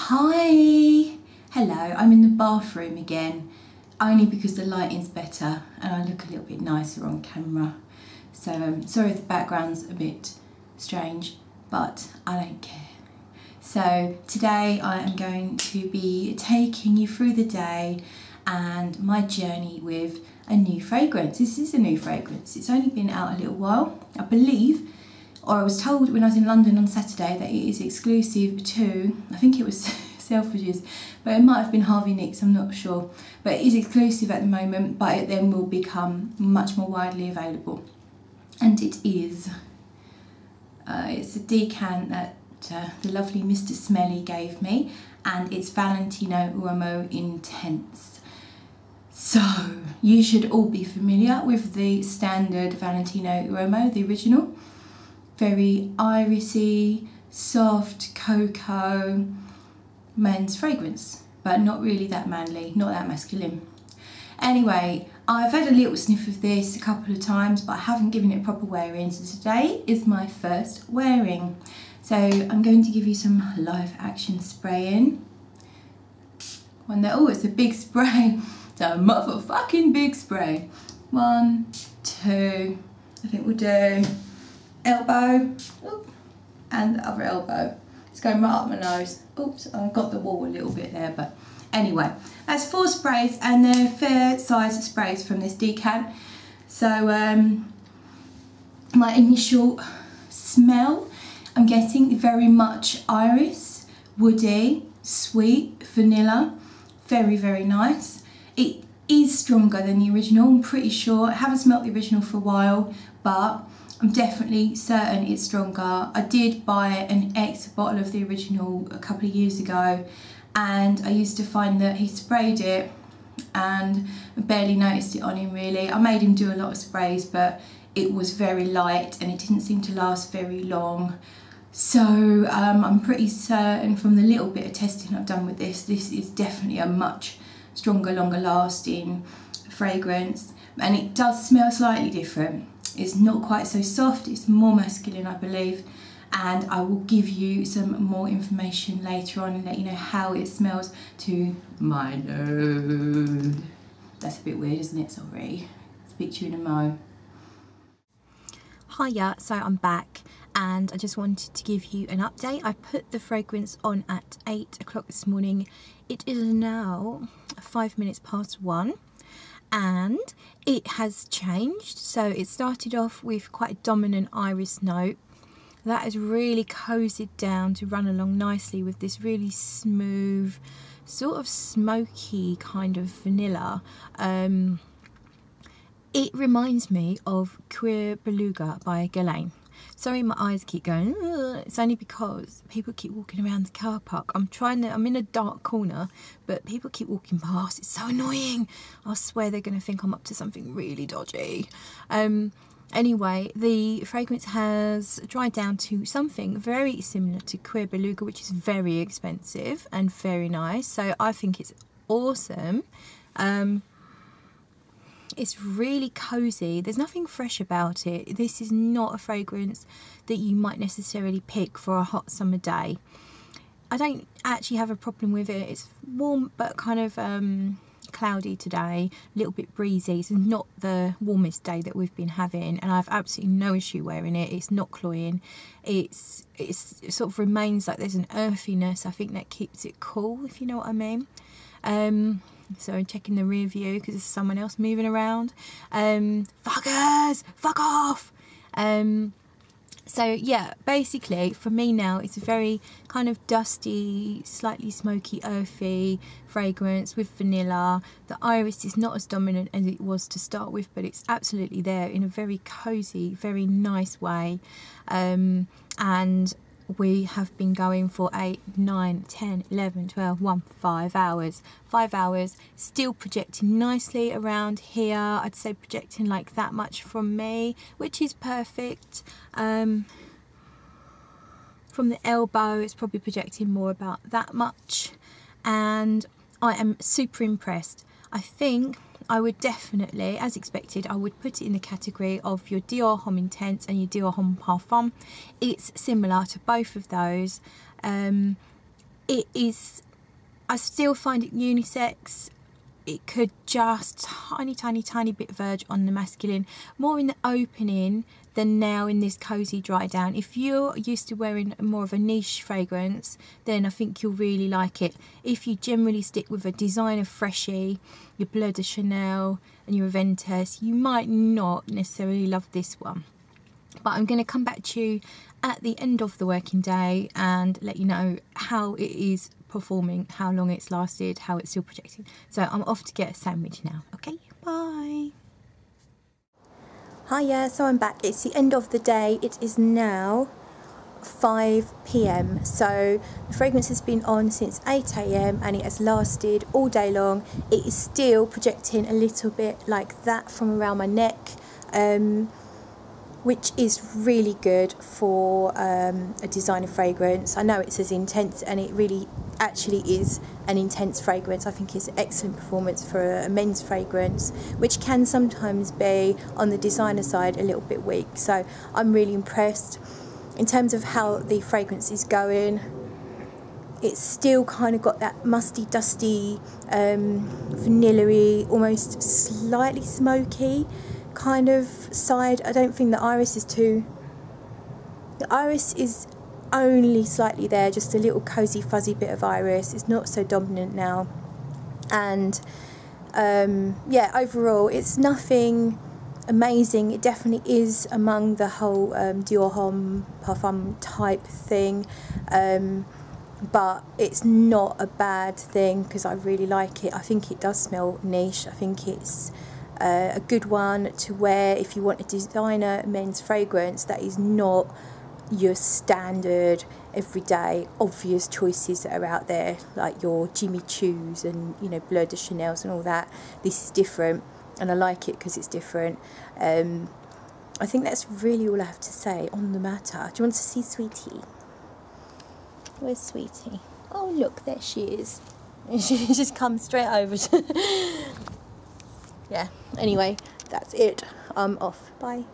Hi! Hello, I'm in the bathroom again, only because the lighting's better and I look a little bit nicer on camera. So sorry if the background's a bit strange, but I don't care. So today I am going to be taking you through the day and my journey with a new fragrance. This is a new fragrance. It's only been out a little while, I believe, or I was told when I was in London on Saturday that it is exclusive to, I think it was Selfridges, but it might have been Harvey Nicks, I'm not sure. But it is exclusive at the moment, but it then will become much more widely available. And it is, it's a decant that the lovely Mr. Smelly gave me, and it's Valentino Uomo Intense. So, you should all be familiar with the standard Valentino Uomo, the original. Very irisy, soft, cocoa, men's fragrance, but not really that manly, not that masculine. Anyway, I've had a little sniff of this a couple of times, but I haven't given it proper wearing, so today is my first wearing. So I'm going to give you some live action spraying. Oh, it's a big spray. It's a motherfucking big spray. 1, 2, I think we'll do elbow, and the other elbow. It's going right up my nose. Oops, I got the wall a little bit there, but anyway, that's 4 sprays, and they're fair sized sprays from this decant. So my initial smell, I'm getting very much iris, woody, sweet, vanilla, very, very nice. It is stronger than the original, I'm pretty sure. I haven't smelt the original for a while, but I'm definitely certain it's stronger. I did buy an extra bottle of the original a couple of years ago, and I used to find that he sprayed it and I barely noticed it on him really. I made him do a lot of sprays, but it was very light and it didn't seem to last very long. So I'm pretty certain from the little bit of testing I've done with this is definitely a much stronger, longer lasting fragrance, and it does smell slightly different. It's not quite so soft, it's more masculine, I believe, and I will give you some more information later on and let you know how it smells to my nose. That's a bit weird, isn't it? Sorry. Speak to you in a mo. Hiya, so I'm back and I just wanted to give you an update. I put the fragrance on at 8 o'clock this morning. It is now 5 minutes past 1. And it has changed. So it started off with quite a dominant iris note that has really cozied down to run along nicely with this really smooth, sort of smoky kind of vanilla. It reminds me of Queer Beluga by Guerlain. Sorry, my eyes keep going. Ugh. It's only because people keep walking around the car park. I'm in a dark corner, but people keep walking past. It's so annoying. I swear they're going to think I'm up to something really dodgy. Anyway, the fragrance has dried down to something very similar to Queer Beluga, which is very expensive and very nice. So I think it's awesome. It's really cozy. There's nothing fresh about it. This is not a fragrance that you might necessarily pick for a hot summer day. I don't actually have a problem with it. It's warm but kind of cloudy today, a little bit breezy. It's not the warmest day that we've been having, and I have absolutely no issue wearing it. It's not cloying. It sort of remains like there's an earthiness. I think that keeps it cool, if you know what I mean. So I'm checking the rear view because there's someone else moving around. Fuckers! Fuck off! So yeah, basically for me now it's a very kind of dusty, slightly smoky, earthy fragrance with vanilla. The iris is not as dominant as it was to start with, but it's absolutely there in a very cozy, very nice way. And we have been going for 8, 9, 10, 11, 12, 5 hours. 5 hours, still projecting nicely around here. I'd say projecting like that much from me, which is perfect. From the elbow, it's probably projecting more about that much. And I am super impressed. I think I would definitely, as expected, I would put it in the category of your Dior Homme Intense and your Dior Homme Parfum. It's similar to both of those. it is, I still find it unisex. It could just tiny bit verge on the masculine, more in the opening than now in this cozy dry down. If you're used to wearing more of a niche fragrance, then I think you'll really like it. If you generally stick with a designer freshie, your Bleu de Chanel and your Aventus, you might not necessarily love this one. But I'm going to come back to you at the end of the working day and let you know how it is performing, how long it's lasted, how it's still projecting. So I'm off to get a sandwich now. Okay, bye. Hiya, so I'm back. It's the end of the day. It is now 5 PM. So the fragrance has been on since 8 AM and it has lasted all day long. It is still projecting a little bit like that from around my neck, which is really good for a designer fragrance. I know it says intense, and it really actually is an intense fragrance. I think it's excellent performance for a men's fragrance, which can sometimes be, on the designer side, a little bit weak. So I'm really impressed. In terms of how the fragrance is going, it's still kind of got that musty, dusty, vanilla-y, almost slightly smoky kind of side. I don't think the iris is too... The iris is only slightly there, just a little cozy fuzzy bit of iris. It's not so dominant now. And yeah, overall it's nothing amazing. It definitely is among the whole Dior Homme Parfum type thing, but it's not a bad thing because I really like it. I think it does smell niche. I think it's a good one to wear if you want a designer men's fragrance that is not your standard everyday obvious choices that are out there, like your Jimmy Choos and, you know, Bleu de Chanel's and all that. This is different and I like it because it's different. I think that's really all I have to say on the matter. Do you want to see Sweetie? Where's Sweetie? Oh look, there she is. She just comes straight over to yeah, anyway, that's it. I'm off. Bye.